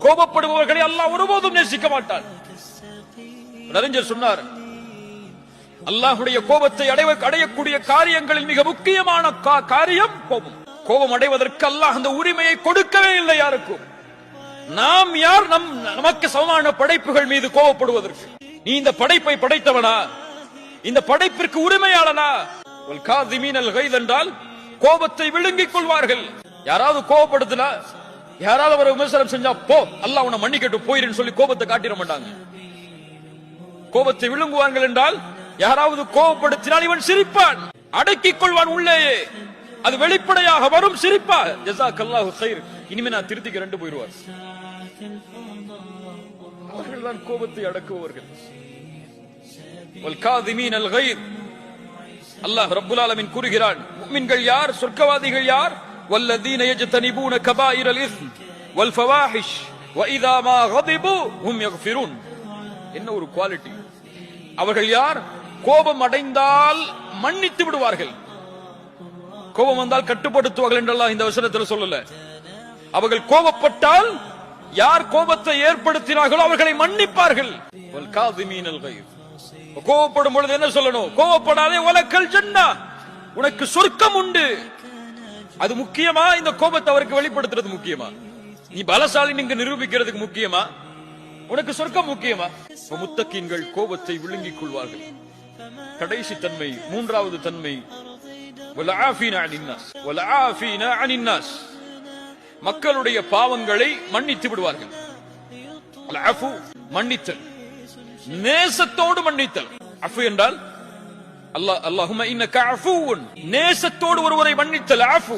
கோபப்படுபவர்களை அல்லாஹ் ஒருபோதும் நேசிக்க மாட்டான். அறிஞர் சொன்னார், அல்லாஹ்வுடைய கோபத்தை அடையக்கூடிய காரியங்களில் மிக முக்கியமான காரியம் கோபம். கோபம் அடைவதற்கு அல்லாஹ் அந்த உரிமையை கொடுக்கவே இல்லை யாருக்கும். நாம் யார் நமக்கு சமமான படைப்புகள் மீது கோபப்படுவதற்கு? நீ இந்த படைப்பை படைத்தவனா? இந்த படைப்பிற்கு உரிமையாளனா? என்றால் கோபத்தை விழுங்கிக் கொள்வார்கள். யாராவது கோபப்படுத்தினா, யாராவது ஒரு விமர்சனம் செஞ்சா போ அல்லாஹ் உன்னை மன்னிக்கட்டு போயிரு சொல்லி கோபத்தை காட்டிட மாட்டாங்க. கோபத்தை விழுங்குவார்கள் என்றால் யாராவது கோபப்படுத்தினால் இவன் சிரிப்பான், அடக்கிக் கொள்வான் உள்ளேயே. அது வெளிப்படையாக வரும் சிரிப்பா. ஜஸாக்கல்லாஹு கைர், இனிமே நான் திருத்திக்கிறேன் போயிடுவார். அவர்கள்தான் கோபத்தை அடக்குபவர்கள். வல்காதிமீன் அல் கைர், அல்லாஹ் ரப்புல் ஆலமீன் கூறுகிறான், முஃமின்கள் யார், சொர்க்கவாதிகள் யார்? வல்லதீன யஜ்தனிபூன கபாயிரல் இஸ்ம் வல் ஃபவாஹிஷ் வஇதா மா கதிபு ஹும் யக்ஃபிரூன். என்ன ஒரு குவாலிட்டி! அவர்கள் யார்? கோபம் அடைந்தால் மன்னித்து விடுவார்கள். கோபம் வந்தால் கட்டுப்படுத்துவார்கள் என்றெல்லாம் இந்த வசனத்தில் சொல்லல. அவர்கள் கோபப்பட்டால் யார் கோபத்தை ஏற்படுத்தினார்களோ அவர்களை மன்னிப்பார்கள். கோபப்படும் பொழுது என்ன சொல்லணும்? கோபப்படாதே, வலக்கல் ஜன்னா, உனக்கு சொர்க்கம் உண்டு. அது முக்கியமா? இந்த கோபத்தை அவருக்கு வெளிப்படுத்துறது முக்கியமா? நீ பலசாலி நீங்க நிரூபிக்கிறதுக்கு முக்கியமா? உனக்கு சொர்க்கம் முக்கியமா? முத்தகீன்கள் கோபத்தை விழுங்கிக் கொள்வார்கள். கடைசி தன்மை, மூன்றாவது தன்மை, மக்களுடைய பாவங்களை மன்னித்து விடுவார்கள். மன்னித்தல், நேசத்தோடு மன்னித்தல். அஃபு என்றால் அல்லாஹும்ம இன்னக அஃபூன், நேசத்தோடு ஒருவரை மன்னித்தல். அஃபு